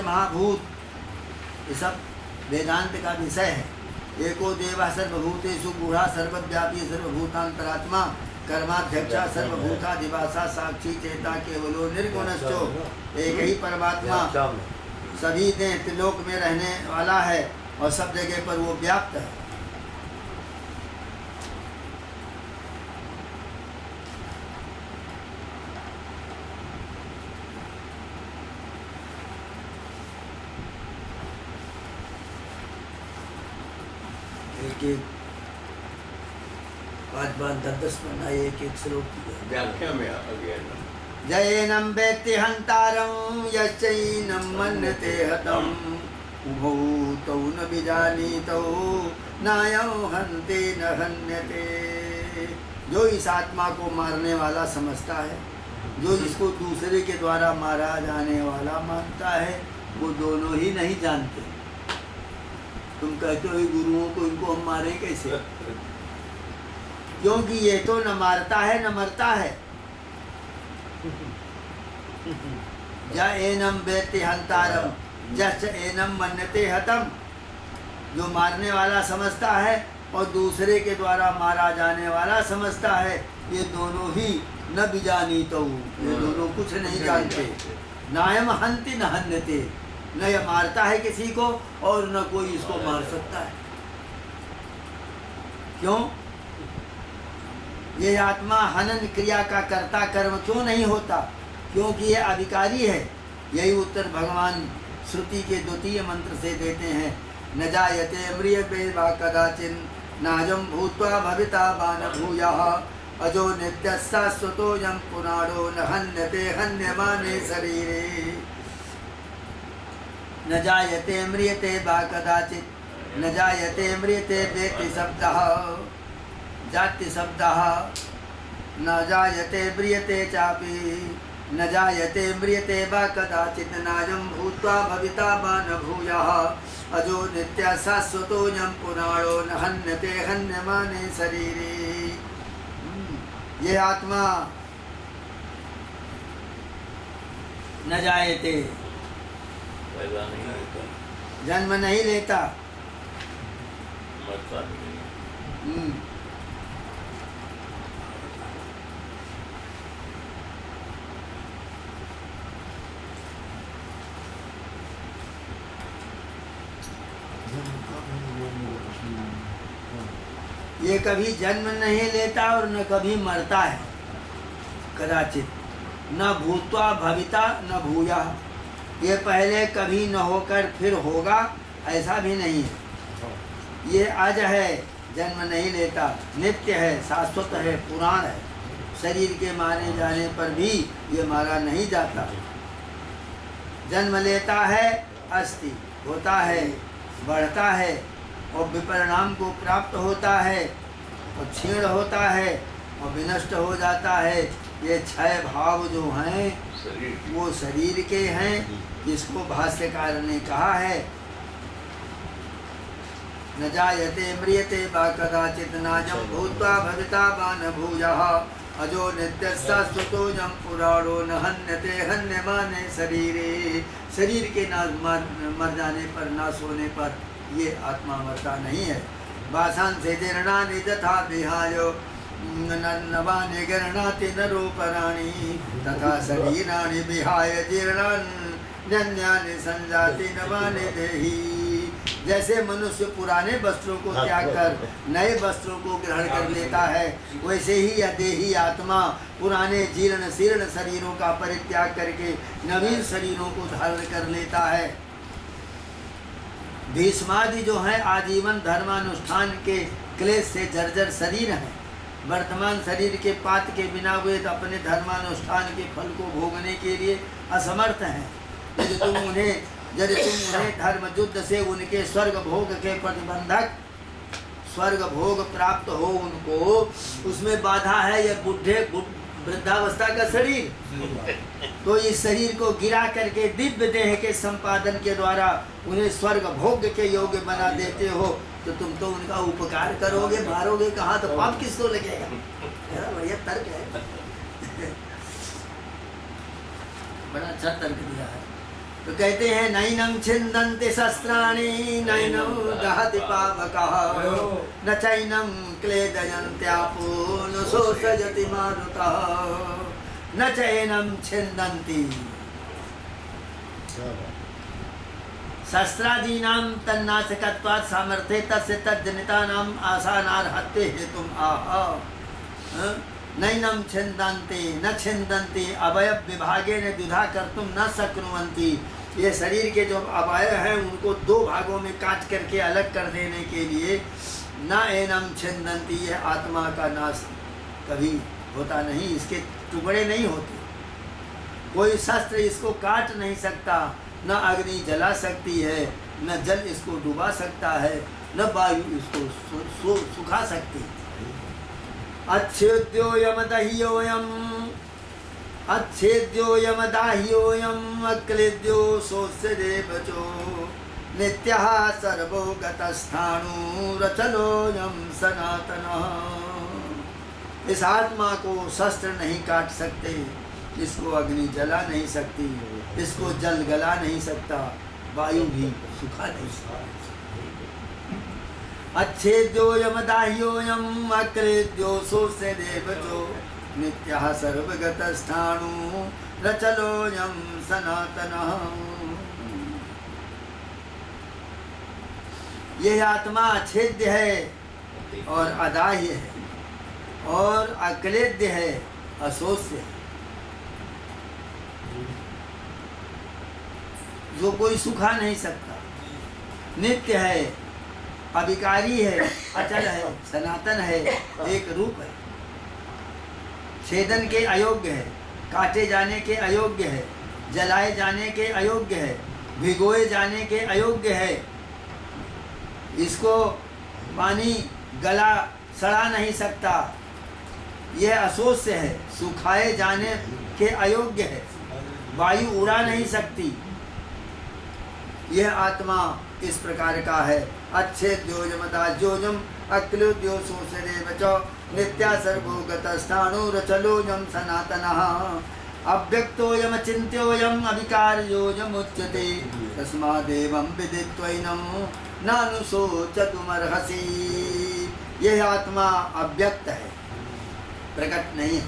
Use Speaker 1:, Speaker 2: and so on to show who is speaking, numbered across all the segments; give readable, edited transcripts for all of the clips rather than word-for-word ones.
Speaker 1: महाभूत ये सब वेदांत का विषय है। एको देवा सर्वभूतेषु गुहा सर्वव्यापी सर्वभूतांतरात्मा कर्माध्यक्षा सर्वभूताधिवासा साक्षी चेता केवलो निर्गुणश्चो। एक ही परमात्मा सभी त्रिलोक में रहने वाला है और सब जगह पर वो व्याप्त है। एक पाँच 10 पन्ना एक श्लोक
Speaker 2: व्याख्या में आ गया।
Speaker 1: जयेनं वेत्ति हन्तारं यश्चैनं मन्यते हतम् उभौ तौ न विजानीतौ नायं हन्ते न हन्यते। जो इस आत्मा को मारने वाला समझता है, जो इसको दूसरे के द्वारा मारा जाने वाला मानता है, वो दोनों ही नहीं जानते। तुम कहते हो गुरुओं को इनको हम मारें कैसे? क्योंकि ये तो न मारता है न मरता है। या एनम वेत्ति हंतारम जस्ट एनम मन्यते हतम। जो मारने वाला समझता है और दूसरे के द्वारा मारा जाने वाला समझता है, ये दोनों ही न बिजानीतो, ये दोनों कुछ नहीं जानते। नायम हंति न हन्यते, न यह मारता है किसी को और न कोई इसको मार सकता है। क्यों? ये आत्मा हनन क्रिया का कर्ता कर्म क्यों नहीं होता? क्योंकि ये अधिकारी है। यही उत्तर भगवान श्रुति के द्वितीय मंत्र से देते हैं। न जायते म्रियते वा कदाचिन नाजं भूत्वा भविता वा न भूयः अजो नित्यः शाश्वतोऽयं पुराणो न हन्यते हन्यमाने शरीरे। न जायते म्रियते वा कदाचित, न जायते म्रियते वेति शब्दः, जाति शब्दः, न जायते म्रियते चापि, न जायते म्रियते वा कदाचित नायं भूत्वा भविता वा न भूयः अजो नित्यः शाश्वतोऽयं पुराणो न हन्यते हन्यमाने शरीरे। ये आत्मा न जायते,
Speaker 2: पैदा नहीं होता,
Speaker 1: जन्म नहीं लेता,
Speaker 2: मरता नहीं।
Speaker 1: ये कभी जन्म नहीं लेता और न कभी मरता है कदाचित। न भूत्वा भविता न भूया, ये पहले कभी न होकर फिर होगा ऐसा भी नहीं है। ये अज है, जन्म नहीं लेता, नित्य है, शाश्वत है, पुराण है। शरीर के मारे जाने पर भी ये मारा नहीं जाता। जन्म लेता है, अस्थि होता है, बढ़ता है और विपरिणाम को प्राप्त होता है और क्षीण होता है और विनष्ट हो जाता है। ये 6 भाव जो हैं वो शरीर के हैं, जिसको भाष्यकार ने कहा है न जायते म्रियते वा कदाचित नाजं भूत्वा भविता वा न भूयः अजो नित्यः शाश्वतोऽयं पुराणो न हन्यते हन्यमाने शरीरे। शरीर के मर जाने पर, नाश होने पर ये आत्मा मरता नहीं है। वासां से जीर्णानि तथा विहायो नवानि गृह्णाति नरोपराणि तथा शरीराणि विहाय जीर्णान्यन्यानि संजाति नवानि देहि। जैसे मनुष्य पुराने वस्त्रों को त्याग कर नए वस्त्रों को ग्रहण कर लेता है, वैसे ही यह देही आत्मा पुराने जीर्ण शीर्ण शरीरों का परित्याग करके नवीन शरीरों को धारण कर लेता है। भीष्मादि जो हैं आजीवन धर्मानुष्ठान के क्लेश से जर्जर शरीर हैं। वर्तमान शरीर के पात के बिना वे अपने धर्मानुष्ठान के फल को भोगने के लिए असमर्थ हैं। यदि तुम उन्हें धर्म युद्ध से उनके स्वर्ग भोग के प्रतिबंधक स्वर्ग भोग प्राप्त हो उनको, उसमें बाधा है यह वृद्धावस्था का शरीर। तो इस शरीर को गिरा करके दिव्य देह के संपादन के द्वारा उन्हें स्वर्ग भोग के योग्य बना देते हो, तो तुम तो उनका उपकार करोगे, मारोगे कहाँ, तो पाप किसको लगेगा? बढ़िया तर्क है। बड़ा अच्छा तर्क दिया है। तो कहते हैं नैनं छिन्दन्ति शस्त्राणि नैनं दहति पावकः न चैनं क्लेदयन्त्यापो न शोषयति मारुतः न चैनं छिन्दन्ति शस्त्रादीनां तन्नाशकत्वात् सामर्थ्ये तस्य तज्जनितानाम् आसानार्हत्ये हेतुम् आह नैनं छिन्दन्ति न छिन्दन्ति अवयव विभागेन द्विधा कर्तुं न शक्नुवन्ति। ये शरीर के जो अवयव हैं उनको दो भागों में काट करके अलग कर देने के लिए न एनम छिन्दन्ति, ये आत्मा का नाश कभी होता नहीं, इसके टुकड़े नहीं होते। कोई शस्त्र इसको काट नहीं सकता, न अग्नि जला सकती है, न जल इसको डुबा सकता है, न वायु इसको सुखा सकती है। अच्छेद्योयम दाह्योयम अक्लेद्यो सोऽस्यदेवचो नित्यः सर्वो गतस्थाणुरचलोऽयं सनातनः। इस आत्मा को शस्त्र नहीं काट सकते, इसको अग्नि जला नहीं सकती, इसको जल गला नहीं सकता, वायु भी सुखा नहीं सकता। अच्छेद्योयम दाह्योयम अक्लेद्यो सोऽस्यदेवचो नित्यः सर्वगतस्थाणु रचलोऽयं सनातनः। यह आत्मा अछेद्य है और अदाह्य है और अक्लेद्य है, अशोष्य है, जो कोई सुखा नहीं सकता, नित्य है, अविकारी है, अचल है, सनातन है, एक रूप है, छेदन के अयोग्य है, काटे जाने के अयोग्य है, जलाए जाने के अयोग्य है, भिगोए जाने के अयोग्य है, इसको पानी गला सड़ा नहीं सकता, यह अशोष्य है, सुखाए जाने के अयोग्य है, वायु उड़ा नहीं सकती। यह आत्मा इस प्रकार का है। अच्छेद्योयम दाह्योयम अक्लेद्यो सोऽस्यदेवचो नित्या सर्वोगतस्थाणुरचलोऽयं सनातनः। अव्यक्तोऽयम चिन्त्योऽयम अविकार्योऽयम उच्यते तस्मादेवं विदित्वैनं नानुशोचतुमर्हसि। यह आत्मा अव्यक्त है, प्रकट नहीं है,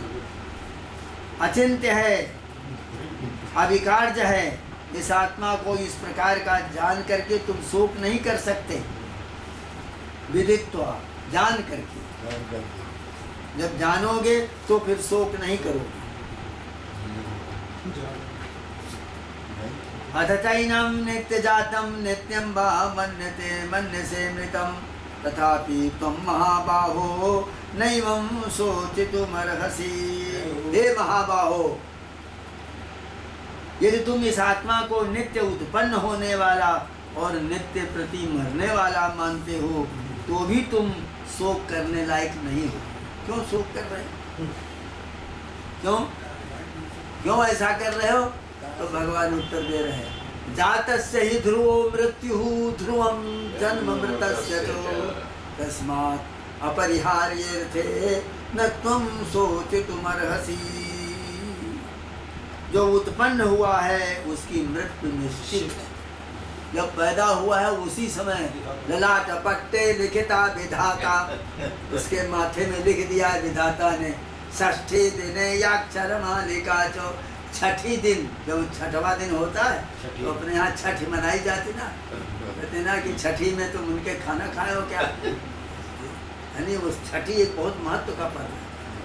Speaker 1: अचिंत्य है, अविकार्य है। इस आत्मा को इस प्रकार का जान करके तुम शोक नहीं कर सकते। विदित्वा, जान करके, जब जानोगे तो फिर शोक नहीं करोगे। अथचैनं नित्यजातं नित्यं वा मन्यते मन्यसे मृतं तथापि त्वं महाबाहो नैवं शोचितुमर्हसि। हे महाबाहो, यदि तुम इस आत्मा को नित्य उत्पन्न होने वाला और नित्य प्रति मरने वाला मानते हो तो भी तुम शोक करने लायक नहीं हो। क्यों शोक कर रहे हो? क्यों ऐसा कर रहे हो? तो भगवान उत्तर दे रहे हैं, जातस्य हि ध्रुवो मृत्युः ध्रुवं जन्म मृतस्य च तस्मात् अपरिहार्येऽर्थे न त्वं शोचितुमर्हसि। जो उत्पन्न हुआ है उसकी मृत्यु निश्चित है। जब पैदा हुआ है उसी समय ललाट पट्टे लिखिता विधाता, उसके माथे में लिख दिया विधाता ने, षष्ठी दिन याक्षर मालिका चो। छठी दिन, जब छठवां दिन होता है तो अपने यहाँ छठ मनाई जाती ना, कहते ना कि छठी में तुम उनके खाना खाए हो क्या? यानी उस छठी एक बहुत महत्व का पर्व है।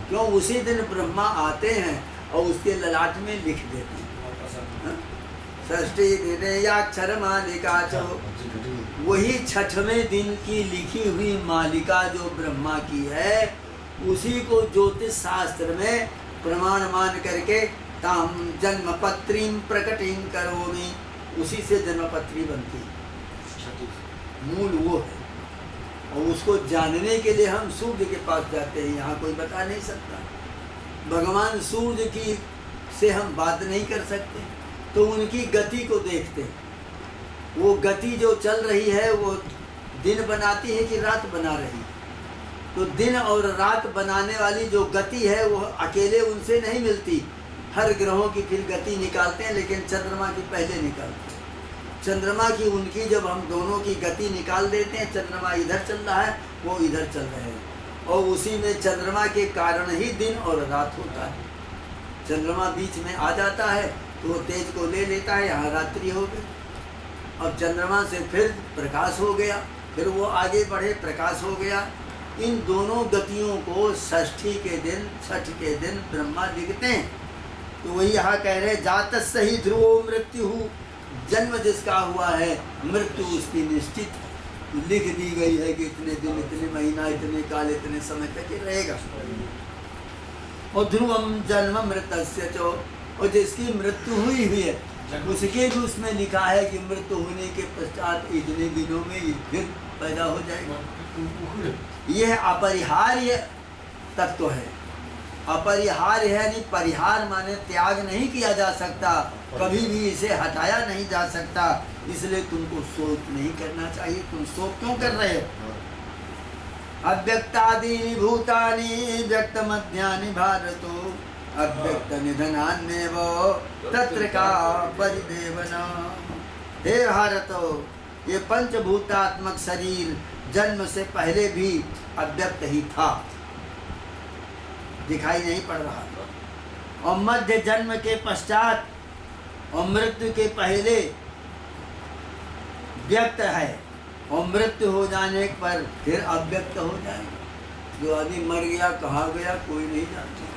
Speaker 1: क्यों? उसी दिन ब्रह्मा आते हैं और उसके ललाट में लिख देते हैं, षष्ठी दिन याक्षर मालिका चो। वही छठवें दिन की लिखी हुई मालिका जो ब्रह्मा की है, उसी को ज्योतिष शास्त्र में प्रमाण मान करके ताम जन्मपत्रीं प्रकटीं करोमि, उसी से जन्मपत्री बनती है। मूल वो है और उसको जानने के लिए हम सूर्य के पास जाते हैं। यहाँ कोई बता नहीं सकता। भगवान सूर्य की से हम बात नहीं कर सकते, तो उनकी गति को देखते हैं। वो गति जो चल रही है वो दिन बनाती है कि रात बना रही? तो दिन और रात बनाने वाली जो गति है वो अकेले उनसे नहीं मिलती, हर ग्रहों की फिर गति निकालते हैं, लेकिन चंद्रमा की पहले निकालते हैं। चंद्रमा की उनकी जब हम दोनों की गति निकाल देते हैं, चंद्रमा इधर चल रहा है, वो इधर चल रहे हैं, और उसी में चंद्रमा के कारण ही दिन और रात होता है। चंद्रमा बीच में आ जाता है तो वो तेज को ले लेता है, यहाँ रात्रि हो गई, और चंद्रमा से फिर प्रकाश हो गया, फिर वो आगे बढ़े, प्रकाश हो गया। इन दोनों गतियों को षष्ठी के दिन, छठ के दिन ब्रह्मा लिखते हैं। तो वही यहाँ कह रहे, जात सही ध्रुवो मृत्यु, जन्म जिसका हुआ है मृत्यु उसकी निश्चित है, लिख दी गई है कि इतने दिन, इतने महीना, इतने काल, इतने समय तक ये रहेगा। और ध्रुवम जन्म मृतस्य चो, और जिसकी मृत्यु हुई है उसके भी उसमें लिखा है कि मृत्यु होने के पश्चात इतने दिनों में ये फिर पैदा हो जाएगा। यह अपरिहार्य तत्व है। अपरिहार्य है, यानी परिहार माने त्याग नहीं किया जा सकता, कभी भी इसे हटाया नहीं जा सकता, इसलिए तुमको शोक नहीं करना चाहिए। तुम शोक क्यों कर रहे हो? अव्यक्तादीनि भूतानि व्यक्त मध्यानि भारतो अव्यक्त निधनान्येव तत्र का परिदेवना। हे भारतो, ये पंचभूतात्मक शरीर जन्म से पहले भी अव्यक्त ही था, दिखाई नहीं पड़ रहा था, और मध्य जन्म के पश्चात और मृत्यु के पहले व्यक्त है, और मृत्यु हो जाने पर फिर अव्यक्त हो जाएगा। जो आदमी मर गया, कहाँ गया कोई नहीं जानता।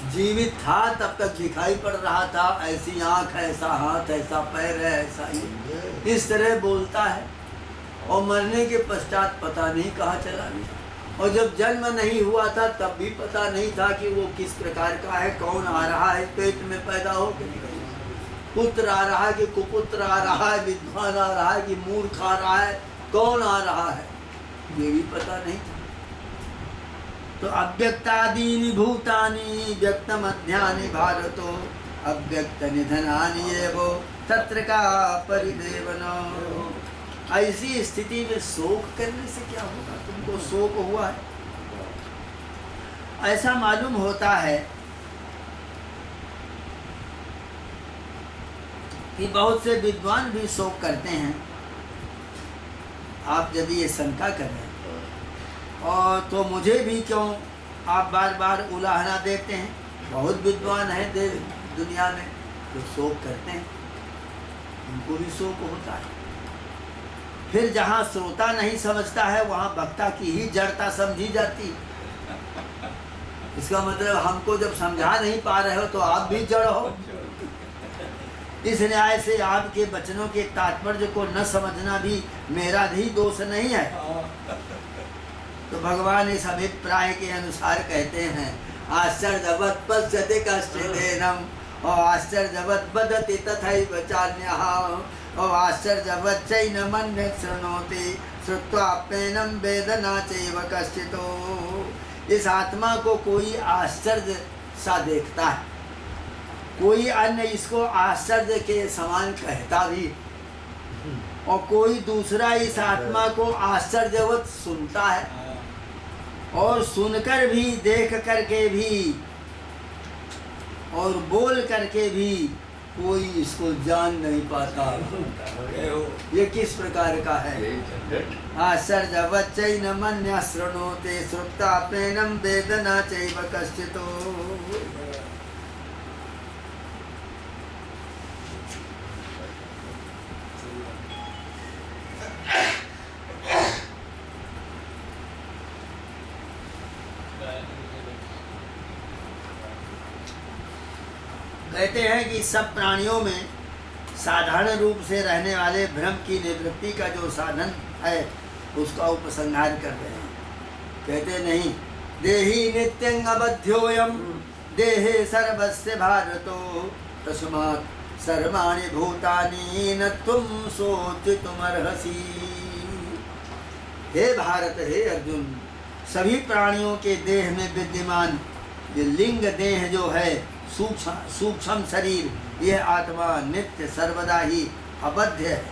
Speaker 1: जीवित था तब तक दिखाई पड़ रहा था, ऐसी आंख, ऐसा हाथ, ऐसा पैर है, ऐसा ही, इस तरह बोलता है, और मरने के पश्चात पता नहीं कहाँ चला गया। और जब जन्म नहीं हुआ था तब भी पता नहीं था कि वो किस प्रकार का है, कौन आ रहा है पेट में पैदा हो के, पुत्र आ रहा है कि कुपुत्र आ रहा है, विद्वान आ रहा है कि मूर्ख आ रहा है, कौन आ रहा है, ये भी पता नहीं था। तो अव्यक्तादीनि भूतानि व्यक्त मध्यानि भारतो अव्यक्त निधनानि एव तत्र का परिदेवना। ऐसी स्थिति में शोक करने से क्या होगा? तुमको शोक हुआ है, ऐसा मालूम होता है कि बहुत से विद्वान भी शोक करते हैं। आप यदि ये शंका करें और तो मुझे भी क्यों आप बार बार उलाहना देते हैं? बहुत विद्वान हैं देश दुनिया में जो शोक करते हैं, उनको भी शोक होता है। फिर जहाँ श्रोता नहीं समझता है वहाँ वक्ता की ही जड़ता समझी जाती। इसका मतलब हमको जब समझा नहीं पा रहे हो तो आप भी जड़ हो। इस न्याय से आपके वचनों के तात्पर्य को न समझना भी मेरा भी दोष नहीं है। तो भगवान इस अभिप्राय के अनुसार कहते हैं, आश्चर्यवत् पश्यति कश्चिदेनम्, और आश्चर्यवत् वदति तथैव चान्यः, और आश्चर्यवत् चैनमन्यः शृणोति श्रुत्वाप्येनं वेद न चैव कश्चितो। इस आत्मा को कोई आश्चर्य सा देखता है, कोई अन्य इसको आश्चर्य के समान कहता भी, और कोई दूसरा इस आत्मा को आश्चर्यवत सुनता है, और सुनकर भी, देख करके भी और बोल करके भी कोई इसको जान नहीं पाता। ये किस प्रकार का है? आश्चर्यवत् चैनमन्यः शृणोति श्रुत्वाप्येनं वेद न चैव कश्चितो। कहते हैं कि सब प्राणियों में साधारण रूप से रहने वाले भ्रम की निवृत्ति का जो साधन है उसका उपसंहार कर रहे हैं। कहते नहीं, देहि नित्यं अबध्योयम देहे सर्वस्य भारतो तस्मात् सर्वाणि भूतानि न तुम शोचितुमर्हसि। हे भारत, हे अर्जुन, सभी प्राणियों के देह में विद्यमान ये लिंग देह जो है, सूक्ष्म शरीर, यह आत्मा नित्य सर्वदा ही अबद्ध है।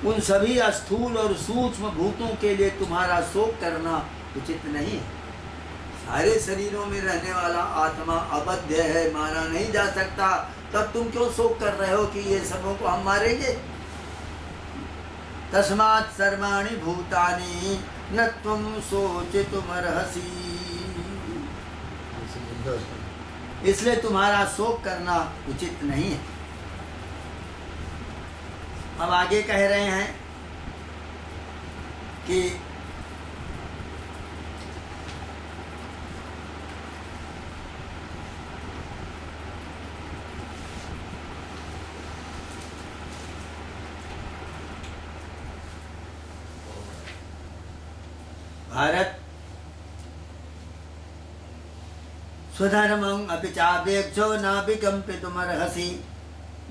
Speaker 1: उन सभी स्थूल और सूक्ष्म भूतों के लिए तुम्हारा शोक करना उचित नहीं है। सारे शरीरों में रहने वाला आत्मा अबध्य है, मारा नहीं जा सकता। तब तुम क्यों शोक कर रहे हो कि ये सबों को हम मारेंगे? तस्मात् सर्वाणि भूतानि न त्वं शोचितुमर्हसि। इसलिए तुम्हारा शोक करना उचित नहीं है। अब आगे कह रहे हैं कि भारत स्वधर्मं अपि चापेक्षो न विकम्पितुमर्हसि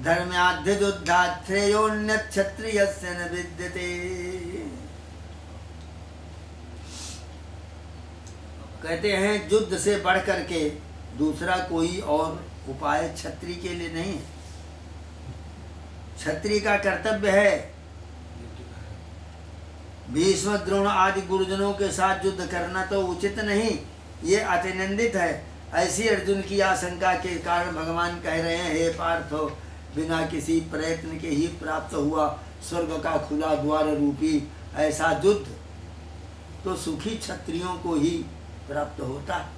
Speaker 1: धर्म्याद्युद्धात् श्रेयोऽन्यत् क्षत्रियस्य न विद्यते। कहते हैं युद्ध से बढ़ करके दूसरा कोई और उपाय क्षत्रिय के लिए नहीं है। क्षत्रिय का कर्तव्य है भीष्म द्रोण आदि गुरुजनों के साथ युद्ध करना तो उचित नहीं, ये अतिनिंदित है। ऐसी अर्जुन की आशंका के कारण भगवान कह रहे हैं, हे पार्थो, बिना किसी प्रयत्न के ही प्राप्त हुआ स्वर्ग का खुला द्वार रूपी ऐसा युद्ध तो सुखी क्षत्रियों को ही प्राप्त होता है।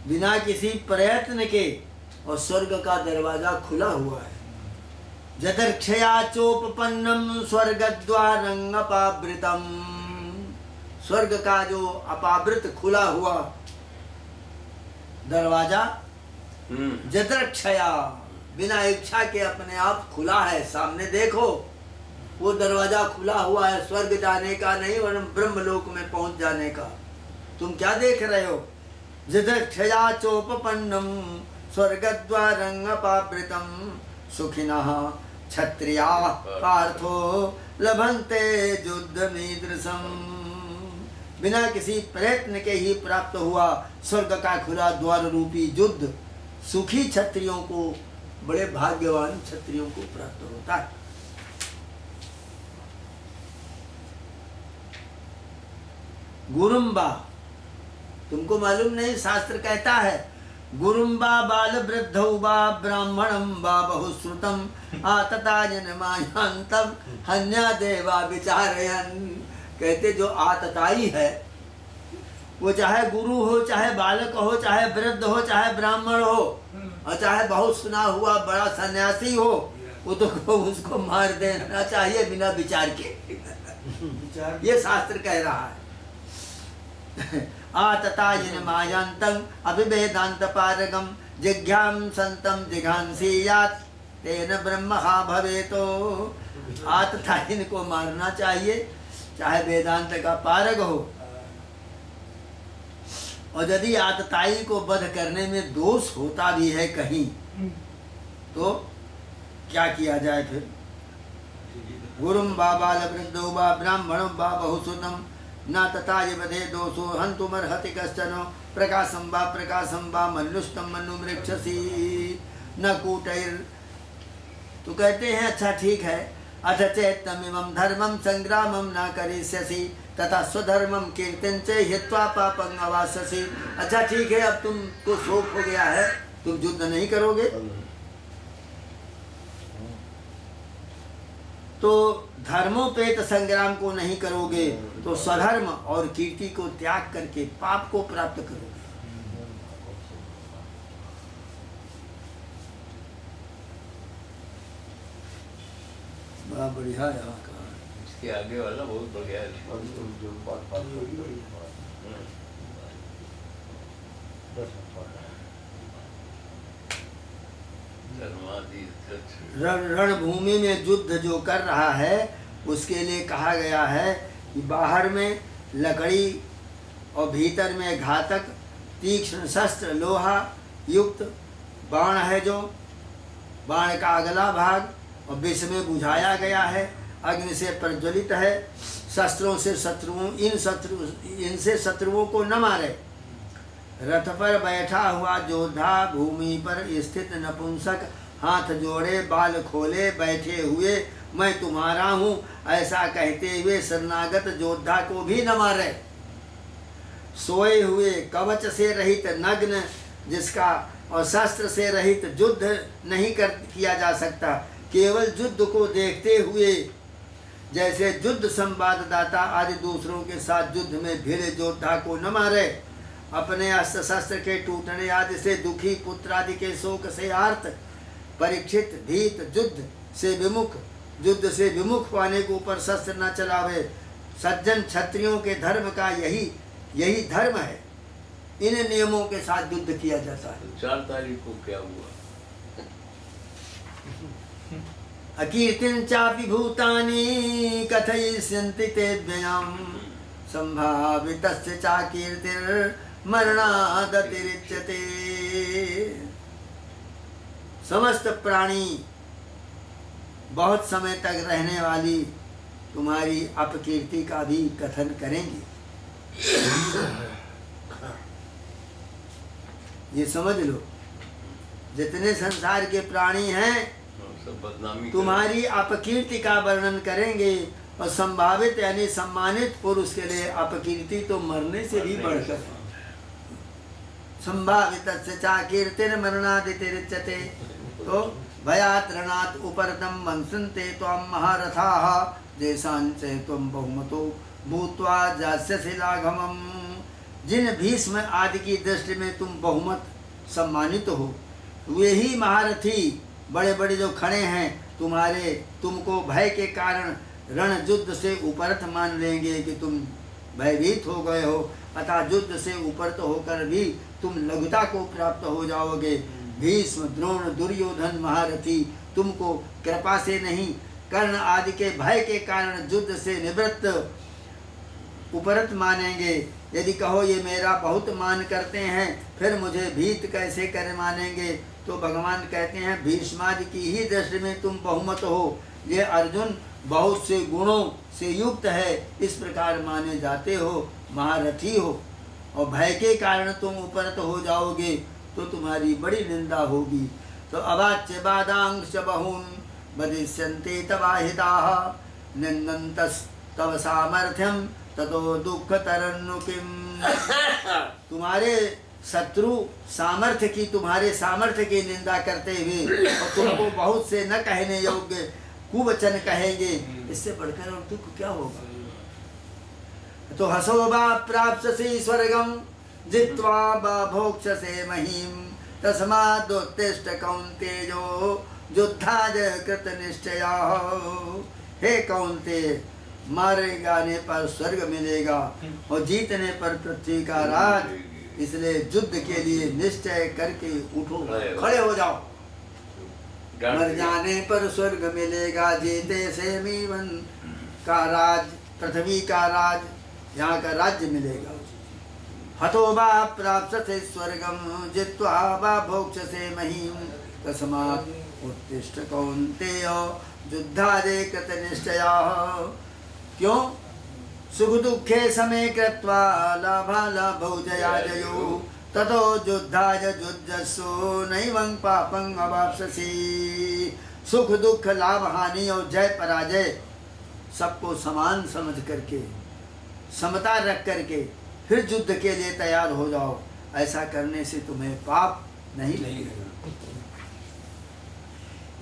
Speaker 1: बिना किसी प्रयत्न के, और स्वर्ग का दरवाजा खुला हुआ है। जदर्क्षया चोपपन्नम स्वर्गद्वारं अपावृतम। स्वर्ग का जो अपावृत खुला हुआ दरवाजा, जदर्क्षया, बिना इच्छा के अपने आप खुला है। सामने देखो, वो दरवाजा खुला हुआ है, स्वर्ग जाने का नहीं वरन ब्रह्मलोक में पहुंच जाने का। तुम क्या देख रहे हो? जदर्क्षया चोपपन्नम स्वर्गद्वारं अपावृतम सुखिनः क्षत्रियाः पार्थो लभन्ते युद्धमीदृशम्। बिना किसी प्रयत्न के ही प्राप्त हुआ स्वर्ग का खुला द्वार रूपी युद्ध सुखी क्षत्रियों को, बड़े भाग्यवान क्षत्रियों को प्राप्त होता है। गुरुम्बा, तुमको मालूम नहीं, शास्त्र कहता है गुरुम्बा बाल वृद्धौ वा ब्राह्मणं वा बहुश्रुतं आततायन मायान्तं हन्या देवा विचारयन्। कहते जो आतताई है, वो चाहे गुरु हो, चाहे बालक हो, चाहे वृद्ध हो, चाहे ब्राह्मण हो, और चाहे बहुत सुना हुआ बड़ा सन्यासी हो, वो तो उसको मार देना चाहिए बिना विचार के। ये शास्त्र कह रहा है। आततायन मायांतं अभिवेदांत पारगम जिज्ञां संतम जिघांसीयात् तेन ब्रह्महा भवेतो। आततायन को मारना चाहिए, चाहे वेदांत का पारग हो। और यदि आतताई को वध करने में दोष होता भी है कहीं, तो क्या किया जाए फिर? गुरुम वा बाल वृद्धो वा ब्राह्मणं वा बहुश्रुतं न तथाय वधे दोषो हन्तुमर्हति कश्चन प्रकाशं वा मनुष्टं मनुमृक्षसि न कूटैर्। तो कहते हैं अच्छा ठीक है, अथ चैत्तमिमं धर्मं संग्रामं न करिष्यसि तथा स्वधर्मं कीर्तिं च हित्वा पापं अवास्यसि। अच्छा ठीक है, अब तुमको शोक हो गया है, तुम युद्ध नहीं करोगे, तो धर्मोपेत संग्राम को नहीं करोगे, तो स्वधर्म और कीर्ति को त्याग करके पाप को प्राप्त करोगे। बड़ा बढ़िया यहाँ का।
Speaker 2: इसके आगे वाला बहुत बढ़िया है।
Speaker 1: रणभूमि में युद्ध जो कर रहा है उसके लिए कहा गया है कि बाहर में लकड़ी और भीतर में घातक तीक्ष्ण शस्त्र लोहा युक्त बाण है, जो बाण का अगला भाग और विष में बुझाया गया है, अग्नि से प्रज्वलित है। शस्त्रों से इनसे शत्रुओं को न मारे। रथ पर बैठा हुआ योद्धा भूमि पर स्थित नपुंसक हाथ जोड़े बाल खोले बैठे हुए मैं तुम्हारा हूँ ऐसा कहते हुए शरणागत योद्धा को भी न मारे। सोए हुए, कवच से रहित, नग्न, जिसका और शस्त्र से रहित युद्ध नहीं किया जा सकता। केवल युद्ध को देखते हुए, जैसे युद्ध संवाददाता आदि दूसरों के साथ युद्ध में भिड़े योद्धा को न मारे, अपने अस्त्र शस्त्र के टूटने आदि से दुखी, पुत्र आदि के शोक से आर्त, परीक्षित भीत, युद्ध से विमुख पाने को ऊपर शस्त्र न चलावे। सज्जन क्षत्रियों के धर्म का यही धर्म है। इन नियमों के साथ युद्ध किया जाता है।
Speaker 2: 4 तारीख को क्या हुआ?
Speaker 1: अकीर्तिं चापि भूतानि कथयिष्यन्ति ते व्ययम् संभावितस्य चाकीर्तिर्मरणादतिरिच्यते। समस्त प्राणी बहुत समय तक रहने वाली तुम्हारी अपकीर्ति का भी कथन करेंगे। ये समझ लो, जितने संसार के प्राणी हैं तुम्हारी अपकीर्ति का वर्णन करेंगे। और संभावित यानी सम्मानित पुरुष के लिए अपकीर्ति तो मरने से भी बढ़कर। संभावित चाकीर्तिर्मरणादितिरिच्यते। तो भयात् ऋणात् उपरतं मंसन्ते त्वां महारथाः देशांचे त्वं बहुमतो भूत्वा जास्यसि लाघवम्। जिन भीष्म आदि की दृष्टि में तुम बहुमत सम्मानित हो, वे ही महारथी बड़े बड़े जो खड़े हैं तुमको भय के कारण रण युद्ध से उपरत मान लेंगे कि तुम भयभीत हो गए हो, अतः युद्ध से उपरत होकर भी तुम लघुता को प्राप्त हो जाओगे। भीष्म, द्रोण, दुर्योधन महारथी तुमको कृपा से नहीं, कर्ण आदि के भय के कारण युद्ध से निवृत्त उपरत मानेंगे। यदि कहो ये मेरा बहुत मान करते हैं, फिर मुझे भीत कैसे कर मानेंगे? तो भगवान कहते हैं भीष्मादि की ही दृष्टि में तुम बहुमत हो। ये अर्जुन बहुत से गुणों से युक्त है, इस प्रकार माने जाते हो, महारथी हो, और भय के कारण तुम उपरत हो जाओगे तो तुम्हारी बड़ी निंदा होगी। तो अवाच्य बादांश बहून वदिष्यन्ते तवाहिताः निन्दन्तस् तव सामर्थ्यम ततो दुख तरन्नु किम। तुम्हारे शत्रु तुम्हारे सामर्थ्य की निंदा करते हुए और तुमको बहुत से न कहने योग्य कुवचन कहेंगे, इससे बढ़कर और दुख क्या होगा? तो हसो वा प्राप्स्यसि स्वर्गम जित्वा वा भोक्ष्यसे महीम तस्मादुत्तिष्ठ कौन्तेयो युद्धाय कृतनिश्चयः। हे कौन्तेय, मारे जाने पर स्वर्ग मिलेगा और जीतने पर पृथ्वी का राज, इसलिए युद्ध के लिए निश्चय करके उठो, खड़े हो जाओ। मर जाने पर स्वर्ग मिलेगा, जीते से मीवन का राज, पृथ्वी का राज, यहाँ का राज्य मिलेगा। हतो वा प्राप्स्यसे स्वर्गम जित्वा वा भोक्ष्यसे महीम तस्मात् उत्तिष्ठ कौन्तेय युद्धाय कृतनिश्चयः। क्यों? सुख दुखे समे कृत्वा लाभालाभौ जयाजयो ततो युद्धाय युज्यस्व नैवं पापं अवाप्स्यसि। सुख दुख, लाभ हानि और जय पराजय सबको समान समझ करके, समता रख करके फिर युद्ध के लिए तैयार हो जाओ। ऐसा करने से तुम्हें पाप नहीं लगेगा।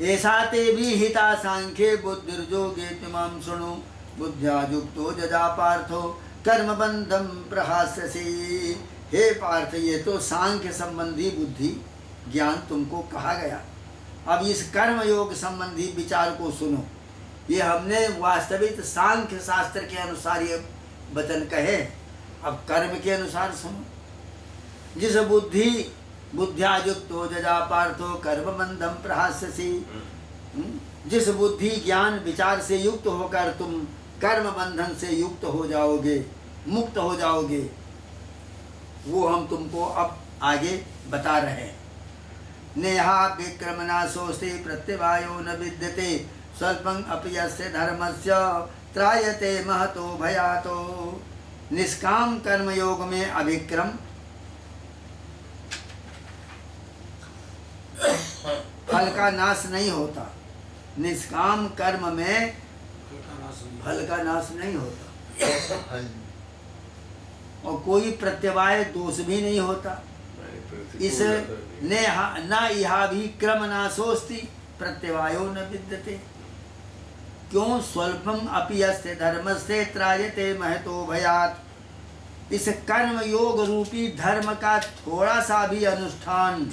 Speaker 1: ऐसा ते विहिता सांख्ये बुद्धिर्योगे तिमां शृणु बुद्ध्या युक्तो जजा पार्थो कर्म बंधम प्रहास्यसि। हे पार्थ, ये तो सांख्य संबंधी बुद्धि ज्ञान तुमको कहा गया। अब इस कर्म योग संबंधी विचार को सुनो। ये हमने वास्तविक सांख्य शास्त्र के अनुसार ये वचन कहे, अब कर्म के अनुसार सुनो। जिस बुद्ध्या युक्तो जजा पार्थो कर्म बंधम प्रहास्यसि, जिस बुद्धि ज्ञान विचार से युक्त होकर तुम कर्म बंधन से युक्त हो जाओगे, मुक्त हो जाओगे, वो हम तुमको अब आगे बता रहे हैं। नेहा विक्रम नाशोस्ति प्रत्यवायो न विद्यते स्वल्पं अपि यस्य धर्मस्य त्रायते महतो भयातो। निष्काम कर्म योग में अभिक्रम, फल का नाश नहीं होता। निष्काम कर्म में फल का नाश नहीं होता। और कोई प्रत्यवाय दोष भी नहीं होता। इस न इहा भी क्रम नाशोस्ति प्रत्यवायो न विद्यते। क्यों? स्वल्पम अपि यस्य धर्मस्य त्रायते महतो भयात्। इस कर्म योग रूपी धर्म का थोड़ा सा भी अनुष्ठान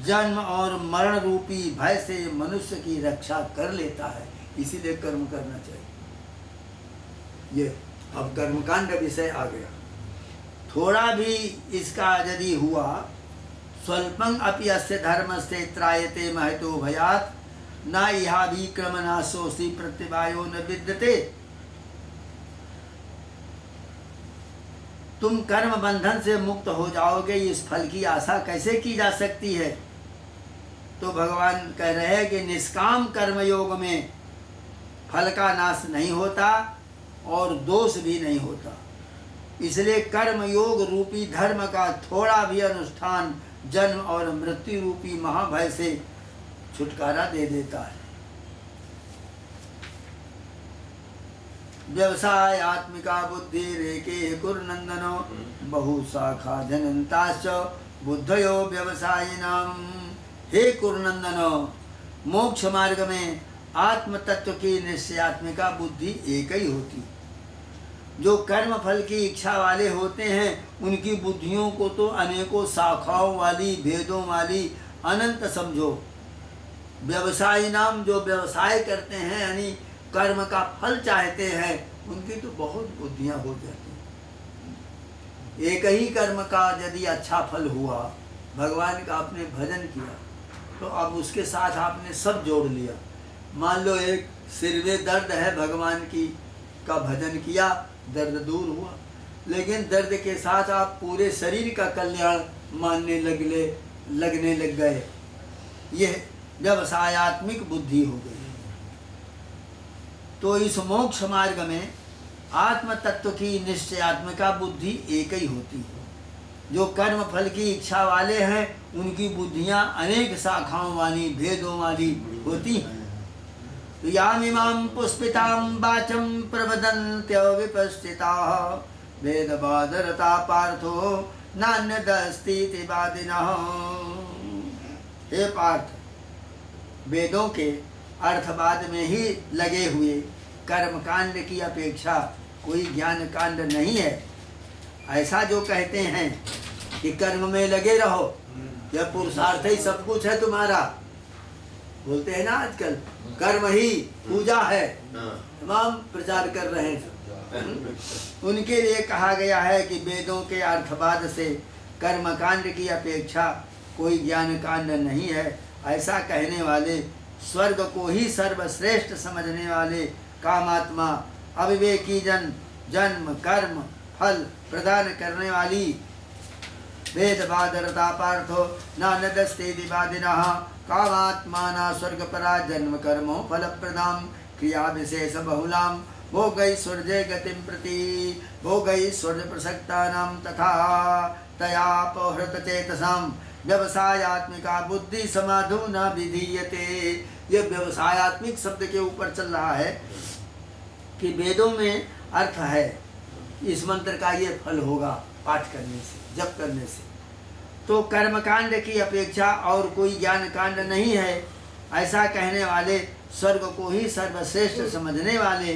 Speaker 1: जन्म और मरण रूपी भय से मनुष्य की रक्षा कर लेता है। इसीलिए कर्म करना चाहिए। ये अब कर्मकांड विषय आ गया। थोड़ा भी इसका यदि हुआ, स्वल्पं अपि अस्य धर्मस्य त्रायते महतो भयात् न इहा भी क्रम नाशोऽस्ति प्रत्यवायो न विद्यते। तुम कर्म बंधन से मुक्त हो जाओगे, इस फल की आशा कैसे की जा सकती है? तो भगवान कह रहे हैं कि निष्काम कर्म योग में फल का नाश नहीं होता और दोष भी नहीं होता। इसलिए कर्म योग रूपी धर्म का थोड़ा भी अनुष्ठान जन्म और मृत्यु रूपी महाभय से छुटकारा दे देता है। व्यवसायात्मिका बुद्धि रेके कुरुनंदनो बहु शाखा जनंताश्च बुद्धयो व्यवसायिनाम। हे कुरुनंदनो, मोक्ष मार्ग में आत्म तत्व की निश्चयात्मिका बुद्धि एक ही होती। जो कर्म फल की इच्छा वाले होते हैं उनकी बुद्धियों को तो अनेकों शाखाओं वाली, भेदों वाली अनंत समझो। व्यवसायी नाम, जो व्यवसाय करते हैं यानी कर्म का फल चाहते हैं, उनकी तो बहुत बुद्धियां हो जाती हैं। एक ही कर्म का यदि अच्छा फल हुआ, भगवान का आपने भजन किया, तो अब उसके साथ आपने सब जोड़ लिया। मान लो एक सिर में दर्द है, भगवान की का भजन किया, दर्द दूर हुआ, लेकिन दर्द के साथ आप पूरे शरीर का कल्याण मानने लगने लग गए। यह व्यवसायात्मिक बुद्धि हो गई। तो इस मोक्ष मार्ग में आत्म तत्व की निश्चयात्मिका बुद्धि एक ही होती है। जो कर्म फल की इच्छा वाले हैं उनकी बुद्धियां अनेक शाखाओं वाली, भेदों वाली होती हैं। तो यामिमां पुष्पितां वाचं प्रवदन्त्य विपश्चिताः वेदवादरता पार्थो नान्यदस्तीति वादिनः। हे पार्थ, वेदों के अर्थवाद में ही लगे हुए कर्म कांड की अपेक्षा कोई ज्ञान कांड नहीं है। ऐसा जो कहते हैं कि कर्म में लगे रहो, यह पुरुषार्थ ही सब कुछ है तुम्हारा, बोलते हैं ना आजकल, कर्म ही पूजा है, तमाम प्रचार कर रहे हैं। उनके लिए कहा गया है कि वेदों के अर्थवाद से कर्म कांड की अपेक्षा कोई ज्ञान कांड नहीं है। ऐसा कहने वाले, स्वर्ग को ही सर्वश्रेष्ठ समझने वाले कामात्मा, अविवेकी जन, जन्म कर्म फल प्रदान करने वाली वेदवादरता पार्थो नानदस्ते दिवादिनः कामात्माना स्वर्गपरा जन्म कर्मो फलप्रदां क्रिया विशेष बहुलां भोगैश्वर्ये गतिं प्रति भोगैश्वर्य प्रसक्तानां तथा तयापहृत चेतसां व्यवसायात्मिका बुद्धि समाधो न विधीयते। यह व्यवसायात्मिक शब्द के ऊपर चल रहा है कि वेदों में अर्थ है, इस मंत्र का ये फल होगा पाठ करने से, जप करने से। तो कर्मकांड की अपेक्षा और कोई ज्ञान कांड नहीं है, ऐसा कहने वाले, स्वर्ग को ही सर्वश्रेष्ठ समझने वाले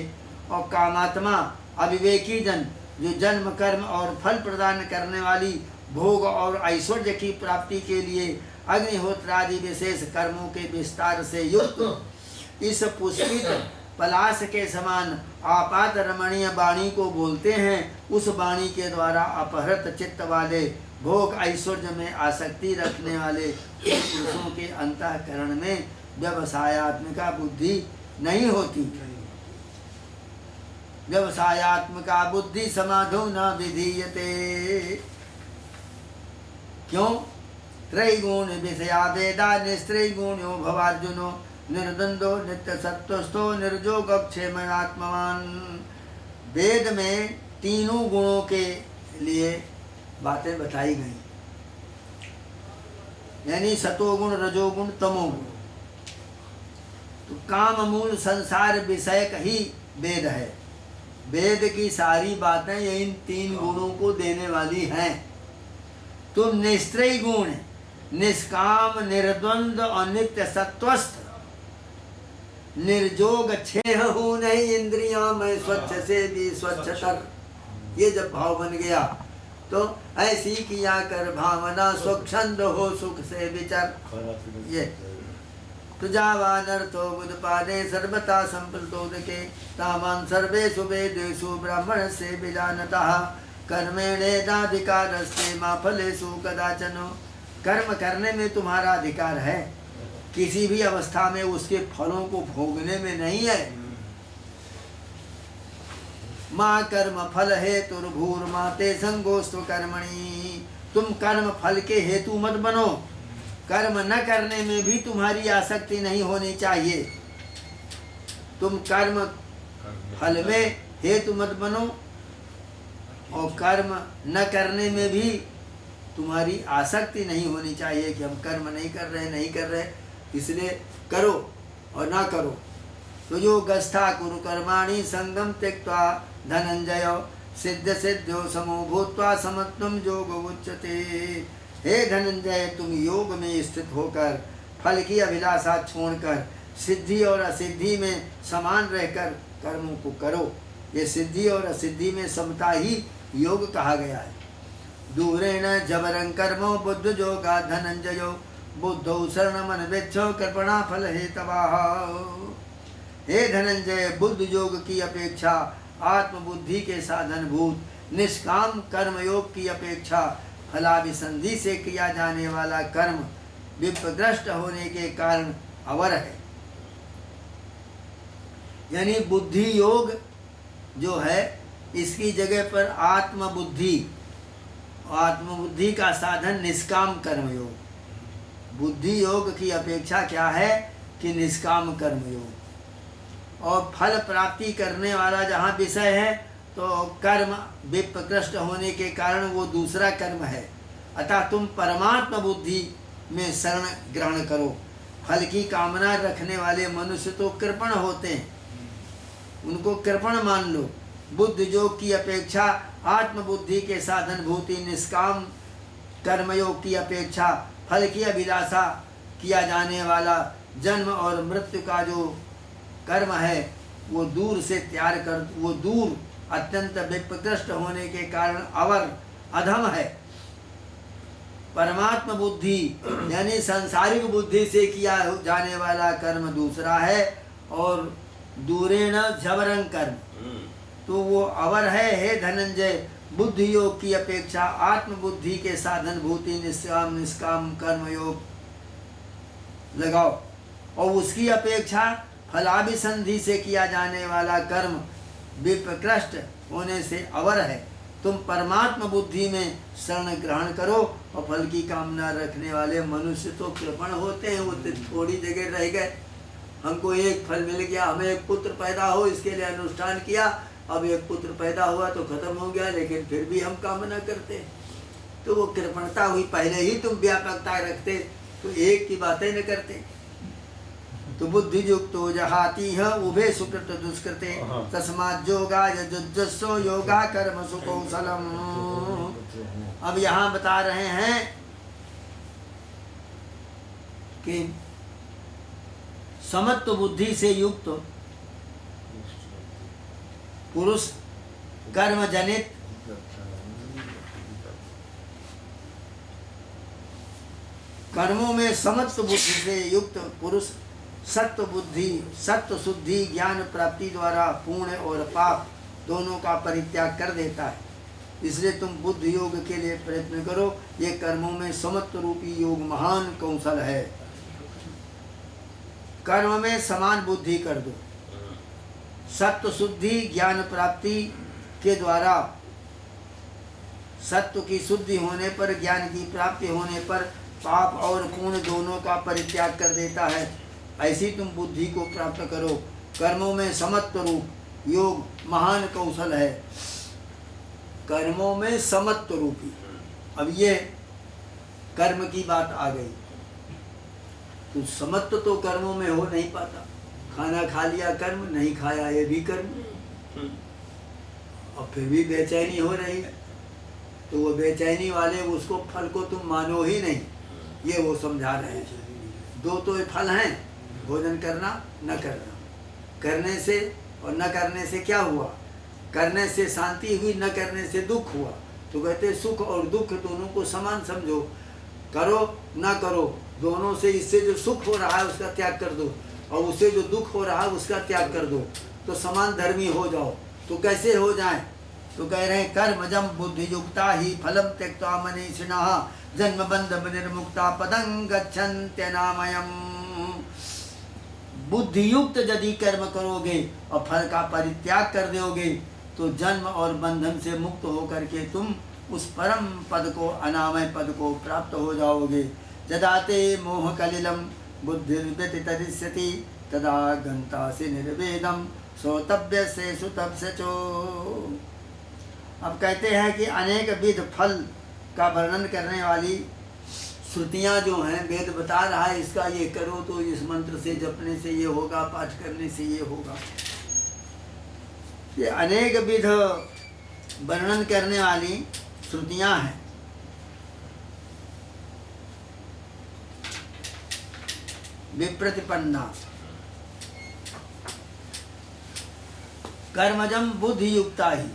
Speaker 1: और कामात्मा अविवेकी जन, जो जन्म कर्म और फल प्रदान करने वाली भोग और ऐश्वर्य की प्राप्ति के लिए अग्निहोत्र आदि विशेष कर्मों के विस्तार से युक्त इस पुष्पित पलाश के समान आपात रमणीय वाणी को बोलते हैं। उस वाणी के द्वारा अपहृत चित्त वाले, भोग ऐश्वर्य में आसक्ति रखने वाले पुरुषों के अंतःकरण में व्यवसायात्मिका बुद्धि नहीं होती। व्यवसायात्मिका बुद्धि समाधो न विधीयते। क्यों? त्रैगुण विषया वेदा निस्त्रैगुण्यो भवार्जुनो निर्द्वंदो नित्य सत्वस्थो निर्जोग क्षेमात्मवान। वेद में तीनों गुणों के लिए बातें बताई गई, यानी सतोगुण, रजोगुण, तमोगुण। तो काम मूल संसार विषयक ही वेद है। वेद की सारी बातें ये इन 3 गुणों को देने वाली हैं। तुम निस्त्रयी गुण, निष्काम, निर्द्वंद और नित्य सत्वस्थ, निर्जोग, छेह हो नहीं इंद्रियां में, स्वच्छ से भी स्वच्छतर। ये जब भाव बन गया तो ऐसी किया कर भावना, स्वच्छंद हो सुख से विचर। ये तुझावानर्थो बुधपादे सर्वथा संप्रतोदके, तावान सर्वेषु वेदेषु ब्राह्मण से विजानतः, कर्मेणेदाधिकारस्ते मा फलेषु कदाचन। कर्म करने में तुम्हारा अधिकार है, किसी भी अवस्था में उसके फलों को भोगने में नहीं है। माँ कर्म फल हेतुर्भूर्माते संगोस्त्व कर्मणि। तुम कर्म फल के हेतु मत बनो, कर्म न करने में भी तुम्हारी आसक्ति नहीं होनी चाहिए। तुम कर्म फल में हेतु मत बनो और कर्म न करने में भी तुम्हारी आसक्ति नहीं होनी चाहिए कि हम कर्म नहीं कर रहे इसलिए करो और ना करो। तो जो गस्था कुरु कर्माणि संगम त्यक्त्वा धनंजय, सिद्ध सिद्ध्यो समो भूत्वा समत्वम योग उच्यते। हे धनंजय, तुम योग में स्थित होकर फल की अभिलाषा छोड़कर सिद्धि और असिद्धि में समान रहकर कर्मों को करो। ये सिद्धि और असिद्धि में समता ही योग कहा गया है। दूरेण जबरं कर्मो बुद्ध जोगा धनंजयो, बुद्धौ शरणमन्वेच्छो कृपणा फल हेतवाः। हे धनंजय, बुद्ध योग की अपेक्षा आत्मबुद्धि के साधन भूत निष्काम कर्म योग की अपेक्षा फलाभिसंधि से किया जाने वाला कर्म विप्रग्रस्त होने के कारण अवर है। यानी बुद्धि योग जो है इसकी जगह पर आत्मबुद्धि का साधन निष्काम कर्म योग। बुद्धि योग की अपेक्षा क्या है कि निष्काम कर्म योग। और फल प्राप्ति करने वाला जहाँ विषय है तो कर्म विप्रकृष्ट होने के कारण वो दूसरा कर्म है। अतः तुम परमात्मा बुद्धि में शरण ग्रहण करो। फल की कामना रखने वाले मनुष्य तो कृपण होते हैं, उनको कृपण मान लो। बुद्ध योग की अपेक्षा आत्मबुद्धि के साधन भूति निष्काम कर्मयोग की अपेक्षा फल की अभिलाषा किया जाने वाला जन्म और मृत्यु का जो कर्म है वो दूर से त्याग कर, वो दूर अत्यंत विप्रकृष्ट होने के कारण अवर अधम है। परमात्मा बुद्धि यानी सांसारिक बुद्धि से किया जाने वाला कर्म दूसरा है और दूरेण झवरं कर्म तो वो अवर है। हे धनंजय, बुद्धि योग की अपेक्षा आत्मबुद्धि के साधन भूति निष्काम कर्म योग लगाओ और उसकी अपेक्षा फलाभिसंधि से किया जाने वाला कर्म विप्रकृष्ट होने से अवर है। तुम परमात्मा बुद्धि में शरण ग्रहण करो। और फल की कामना रखने वाले मनुष्य तो कृपण होते हैं, वो थोड़ी जगह रह गए। हमको एक फल मिल गया, हमें एक पुत्र पैदा हो, इसके लिए अनुष्ठान किया, अब एक पुत्र पैदा हुआ तो खत्म हो गया, लेकिन फिर भी हम कामना करते। तो वो कृपणता हुई। पहले ही तुम व्यापकता रखते तो एक की बातें न करते। तो बुद्धि युक्तो जहाती है उभे सुकृत दुष्कृते, तस्मात् योगाय जुज्जस्व योगा कर्म सुकौशलम। अब यहाँ बता रहे हैं कि समत्व बुद्धि से युक्त पुरुष कर्म जनित कर्मों में समत्व बुद्धि से युक्त पुरुष सत्व बुद्धि सत्व शुद्धि ज्ञान प्राप्ति द्वारा पुण्य और पाप दोनों का परित्याग कर देता है। इसलिए तुम बुद्ध योग के लिए प्रयत्न करो। ये कर्मों में समत्व रूपी योग महान कौशल है। कर्म में समान बुद्धि कर दो। सत्व शुद्धि ज्ञान प्राप्ति के द्वारा सत्व की शुद्धि होने पर, ज्ञान की प्राप्ति होने पर पाप और पुण्य दोनों का परित्याग कर देता है। ऐसी तुम बुद्धि को प्राप्त करो। कर्मों में समत्व रूप योग महान कौशल है। कर्मों में समत्व रूपी। अब ये कर्म की बात आ गई। तो समत्व तो कर्मों में हो नहीं पाता। खाना खा लिया कर्म, नहीं खाया ये भी कर्म। और फिर भी बेचैनी हो रही है, तो वो बेचैनी वाले उसको फल को तुम मानो ही नहीं, ये वो समझा रहे हैं। दो तो ये फल हैं, भोजन करना न करना। करने से और न करने से क्या हुआ? करने से शांति हुई, न करने से दुख हुआ। तो कहते सुख और दुख दोनों को समान समझो, करो ना करो दोनों से, इससे जो सुख हो रहा है उसका त्याग कर दो और उससे जो दुख हो रहा है उसका त्याग कर दो, तो समान धर्मी हो जाओ। तो कैसे हो जाए? तो कह रहे हैं कर्मजम बुद्धि युक्ता ही फलम त्यक्त्वा मनीषिणः जन्म बंध निर्मुक्ता पदं गच्छन्त्यनामयम्। बुद्धि युक्त यदि कर्म करोगे और फल का परित्याग कर दोगे तो जन्म और बंधन से मुक्त होकर के तुम उस परम पद को, अनामय पद को प्राप्त हो जाओगे। जदाते मोह कलिलम बुद्धिर्व्यतितरिष्यति तदा गंतासि निर्वेदम श्रोतव्य से सुतप्स्यचो। अब कहते हैं कि अनेक विध फल का वर्णन करने वाली श्रुतियाँ जो हैं, वेद बता रहा है इसका ये करो तो इस मंत्र से जपने से ये होगा, पाठ करने से ये होगा। ये अनेक विध वर्णन करने वाली श्रुतियाँ हैं। विप्रतिपन्ना कर्मजम बुद्धि युक्ता ही,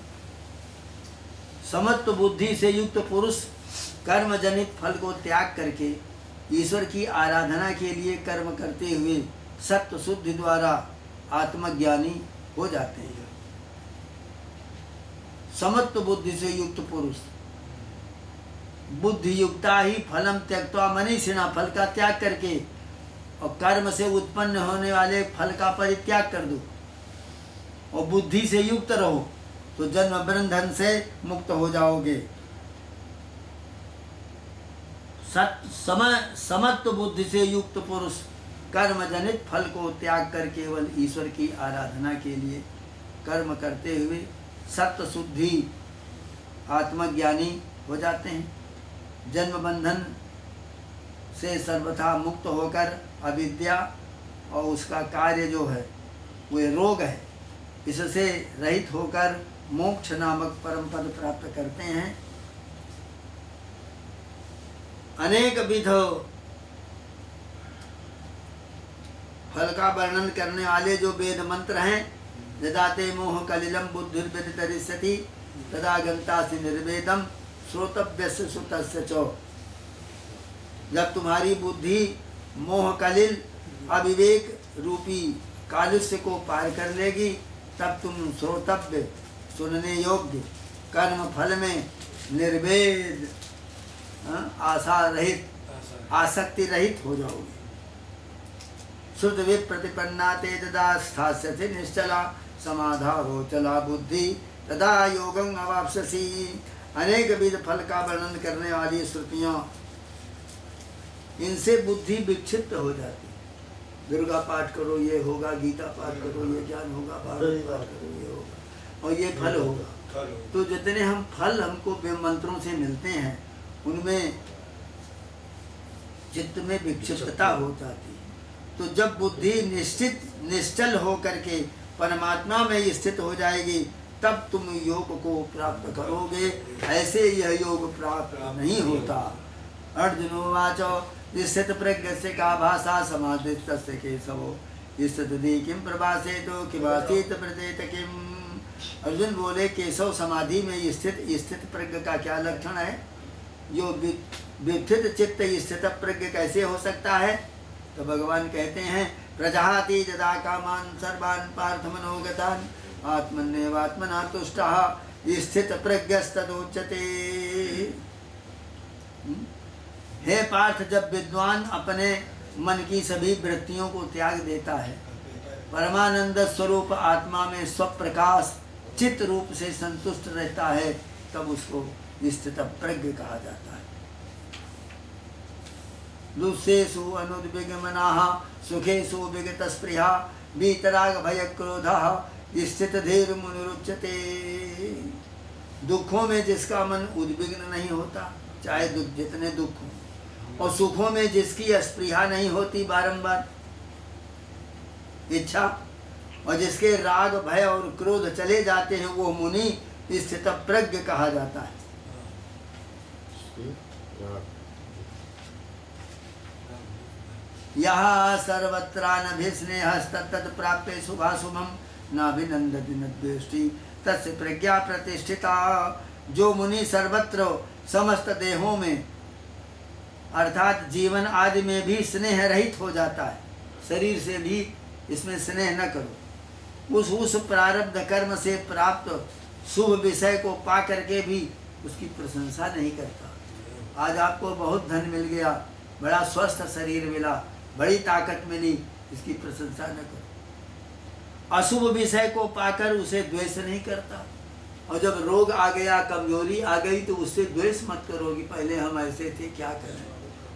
Speaker 1: समत्व बुद्धि से युक्त पुरुष कर्म जनित फल को त्याग करके ईश्वर की आराधना के लिए कर्म करते हुए सत्व शुद्धि द्वारा आत्मज्ञानी हो जाते हैं। समत्व बुद्धि से युक्त पुरुष, बुद्धि युक्ता ही फलम त्यक्त्वा मनीषिणः, फल का त्याग करके और कर्म से उत्पन्न होने वाले फल का परित्याग कर दो और बुद्धि से युक्त रहो तो जन्म बंधन से मुक्त हो जाओगे। समत्व बुद्धि से युक्त पुरुष कर्म जनित फल को त्याग कर केवल ईश्वर की आराधना के लिए कर्म करते हुए सत्व शुद्धि आत्मज्ञानी हो जाते हैं। जन्म बंधन से सर्वथा मुक्त होकर अविद्या और उसका कार्य जो है वह रोग है, इससे रहित होकर मोक्ष नामक परम पद प्राप्त करते हैं। अनेक विध फल का वर्णन करने वाले जो वेद मंत्र हैं, यदाते मोह कलिलम बुद्धिर्व्यतितरिष्यति तदा गंतासि निर्वेदम श्रोतव्यस्य सुतस्य चो। जब तुम्हारी बुद्धि मोह कलिल अविवेक रूपी कालुष्य को पार कर लेगी तब तुम श्रोतव्य सुनने योग्य कर्म फल में निर्वेद आशा रहित आसक्ति रहित हो जाओगे। शुद्ध विप्रतिपन्ना ते तदा स्थास्यति निश्चला समाधारो चला बुद्धि तदा योगं अवाप्स्यसि। अनेक विध फल का वर्णन करने वाली श्रुतियाँ, इनसे बुद्धि विक्षिप्त हो जाती है। दुर्गा पाठ करो ये होगा, गीता पाठ करो ये ज्ञान होगा, भारत पाठ करो ये होगा और ये फल होगा। तो जितने हम फल हमको मंत्रों से मिलते हैं उनमें चित्त में विक्षिप्तता हो जाती है। तो जब बुद्धि निश्चल हो करके परमात्मा में स्थित हो जाएगी तब तुम योग को प्राप्त करोगे। ऐसे यह योग प्राप्त नहीं होता। अर्जुनोवाच स्थित प्रज्ञस्य का भाषा समाधिस्तस्य केशवो स्थिति किम प्रभासेतो किमासीत प्रतीत किम। अर्जुन बोले केशव समाधि में स्थित प्रज्ञ का क्या लक्षण है? जो विस्थित चित्त स्थित प्रज्ञ कैसे हो सकता है? तो भगवान कहते हैं प्रजाति यदा कामान सर्वान् पार्थ मनोगतान् आत्मन्येवात्मना तुष्टः स्थित प्रज्ञस्तदुच्यते। हे पार्थ, जब विद्वान अपने मन की सभी वृत्तियों को त्याग देता है, परमानंद स्वरूप आत्मा में स्वप्रकाश चित्त रूप से संतुष्ट रहता है, तब उसको स्थित प्रज्ञ कहा जाता है। दुःखेषु अनुद्विग्नमनः सुखेषु विगतस्पृहा वीतराग भय क्रोधः स्थित धीर मुनिरुच्यते। दुखों में जिसका मन उद्विग्न नहीं होता, चाहे जितने दुख हो, और सुखों में जिसकी अस्पृहा नहीं होती बारंबार इच्छा, और जिसके राग भय और क्रोध चले जाते हैं, वो मुनि स्थित प्रज्ञ कहा जाता है। यह सर्वत्रानभिस्नेहस्तत्तत् प्राप्य शुभाशुभम नाभिनन्दति न द्वेष्टि तस्य प्रज्ञा प्रतिष्ठिता। जो मुनि सर्वत्र समस्त देहों में अर्थात जीवन आदि में भी स्नेह रहित हो जाता है, शरीर से भी इसमें स्नेह न करो, उस प्रारब्ध कर्म से प्राप्त शुभ विषय को पा करके भी उसकी प्रशंसा नहीं करता। आज आपको बहुत धन मिल गया, बड़ा स्वस्थ शरीर मिला, बड़ी ताकत मिली, इसकी प्रशंसा न करो। अशुभ विषय को पाकर उसे द्वेष नहीं करता, और जब रोग आ गया, कमजोरी आ गई, तो उससे द्वेष मत करो कि पहले हम ऐसे थे, क्या करें,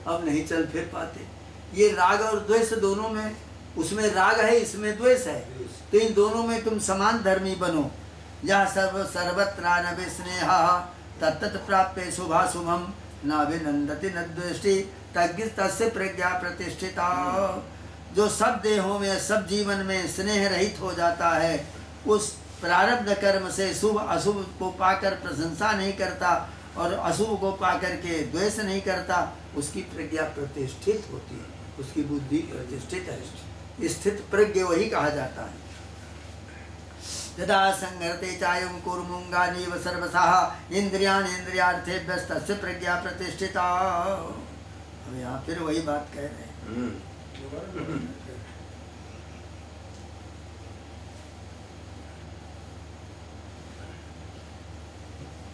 Speaker 1: अब नहीं चल फिर पाते। ये राग और द्वेष दोनों में, उसमें राग है, इसमें द्वेष है, तो इन दोनों में तुम समान धर्मी बनो। यह सर्वत्रानभि स्नेह तत्तत् प्राप्य शुभाशुभम नाभिनन्दति न द्वेष्टि तस्य प्रज्ञा प्रतिष्ठिता। जो सब देहों में, सब जीवन में स्नेह रहित हो जाता है, उस प्रारब्ध कर्म से शुभ अशुभ को पाकर प्रशंसा नहीं करता और अशुभ को पाकर के द्वेष नहीं करता, उसकी प्रज्ञा प्रतिष्ठित होती है, उसकी बुद्धि प्रतिष्ठित है। स्थित प्रज्ञ वही कहा जाता है। यदा संहरते चायं कुर्मुंगानीव सर्वशः इंद्रियार्थेभ्यस्तस्य प्रज्ञा प्रतिष्ठिता। हम यहाँ फिर वही बात कह रहे हैं।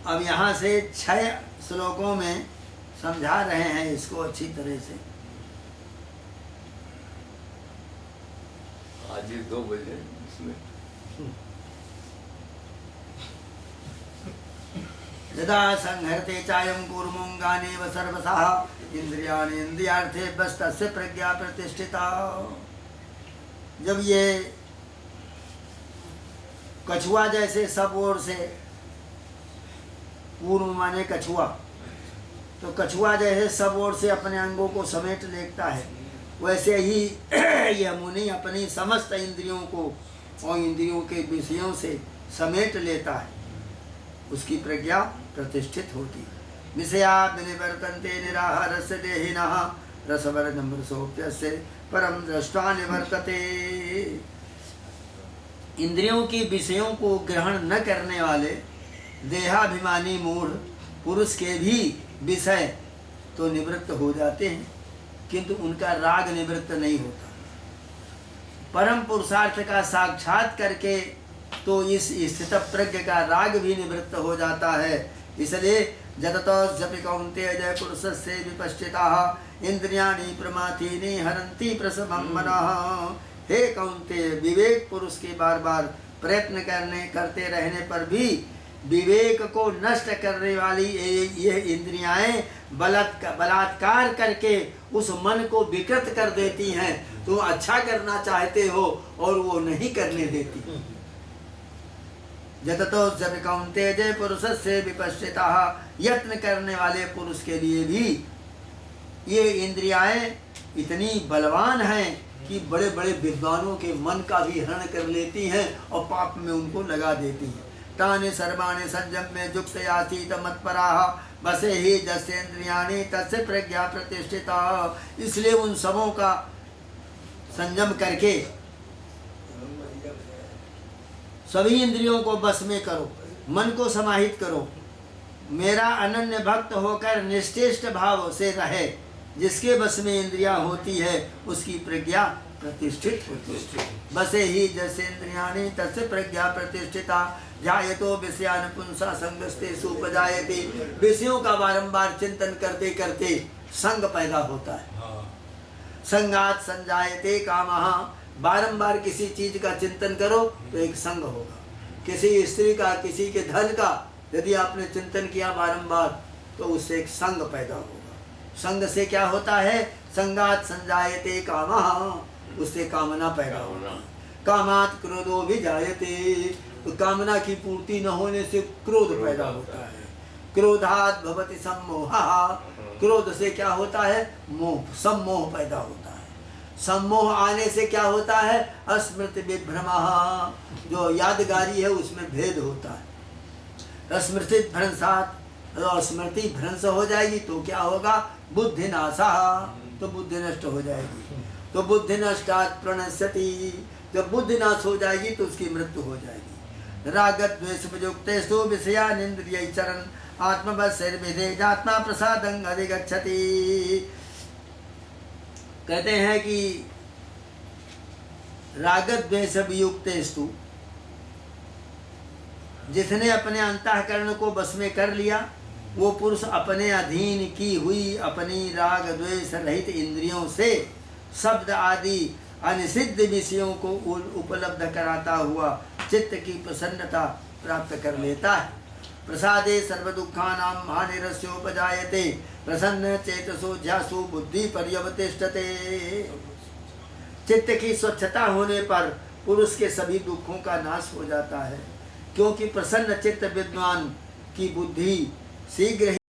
Speaker 1: अब यहाँ से 6 श्लोकों में समझा रहे हैं इसको अच्छी तरह से।
Speaker 2: आज ही 2 बजे इसमें
Speaker 1: यदा संहरते चायं कूर्मुंगानेव सर्वशः इंद्रियार्थेभ्यस्तस्य प्रज्ञा प्रतिष्ठिता। जब ये कछुआ जैसे सब ओर से, कूर्म माने कछुआ, तो कछुआ जैसे सब ओर से अपने अंगों को समेट लेता है, वैसे ही यह मुनि अपनी समस्त इंद्रियों को और इंद्रियों के विषयों से समेट लेता है, उसकी प्रज्ञा प्रतिष्ठित होती है। विषया विनिवर्तन्ते निराहारस्य देहिनः रसवर्णं रसोऽप्यस्य परम दृष्टा निवर्तते। इंद्रियों की विषयों को ग्रहण न करने वाले देहाभिमानी मूढ़ पुरुष के भी विषय तो निवृत्त हो जाते हैं, किंतु उनका राग निवृत्त नहीं होता। परम पुरुषार्थ का साक्षात करके तो इस स्थित प्रज्ञ का राग भी निवृत्त हो जाता है। इसलिए जततोऽस्यपि कौन्तेय जय पुरुषस्य विपश्चिताः इंद्रियाणि प्रमाथीनि हरन्ति प्रसभं मनः। हे कौन्तेय, विवेक पुरुष के बार बार प्रयत्न करते रहने पर भी विवेक को नष्ट करने वाली ये इंद्रियाएं बलात्कार करके उस मन को विकृत कर देती हैं। तुम अच्छा करना चाहते हो और वो नहीं करने देती। जततोऽस्यपि कौन्तेय जय पुरुषस्य विपश्चिताः, यत्न करने वाले पुरुष के लिए भी ये इंद्रियाएं इतनी बलवान हैं कि बड़े बड़े विद्वानों के मन का भी हरण कर लेती हैं और पाप में उनको लगा देती हैं। तानि सर्वाणि संयम्य युक्तयासीत मत्पराः बसे ही जस्येन्द्रियाणि तस्य प्रज्ञा प्रतिष्ठिता। इसलिए उन सबों का संयम करके सभी इंद्रियों को बस में करो, मन को समाहित करो, मेरा अनन्य भक्त होकर निश्चेष्ट भाव से रहे। जिसके बस में इंद्रियां होती है उसकी प्रज्ञा प्रतिष्ठित होती है। बसे ही जस्येन्द्रियाणि तस्य प्रज्ञा प्रतिष्ठिता। ध्यायतो विषयान् पुंसा संगस्ते सुपजायते। विषयों का बारंबार चिंतन करते करते संग पैदा होता है। संगात संजायते कामः। बारंबार किसी चीज का चिंतन करो तो एक संग होगा। किसी स्त्री का, किसी के धन का यदि आपने चिंतन किया बारंबार तो उससे एक संग पैदा होगा। संग से क्या होता है? संगात संजायते कामः, उससे कामना पैदा होगा। कामात क्रोधो भी जायते, तो कामना की पूर्ति न होने से क्रोध पैदा होता है। क्रोधात भवति सम्मोहः, क्रोध से क्या होता है? मोह, सम्मोह पैदा होता है। सम्मोह आने से क्या होता है? अस्मृति विभ्रमः, जो यादगारी है उसमें भेद होता है। स्मृति भ्रंशात, और स्मृति भ्रंश हो जाएगी तो क्या होगा? बुद्धि नाशा, तो बुद्धि नष्ट हो जाएगी। तो बुद्धि नष्टात् प्रणश्यति, जब बुद्धि नाश हो जाएगी तो उसकी मृत्यु हो जाएगी। राग द्वेष वियुक्तेषु विषयानिन्द्रियैश्चरन् आत्मवश्यैर्विधेयात्मा प्रसादं अधिगच्छति। कहते हैं कि राग द्वेष वियुक्तेषु, जिसने अपने अंतःकरण को बस में कर लिया, वो पुरुष अपने अधीन की हुई अपनी राग द्वेष रहित इंद्रियों से शब्द आदि अनिषिद्ध विषयों को उपलब्ध कराता हुआ चित्त की प्रसन्नता प्राप्त कर लेता है। प्रसादे सर्व दुखानां हानिरस्योपजायते प्रसन्न चेतसो ध्यासु बुद्धि पर्यवतिष्ठते। चित्त की स्वच्छता होने पर पुरुष के सभी दुखों का नाश हो जाता है, क्योंकि प्रसन्न चित्त विद्वान की बुद्धि शीघ्र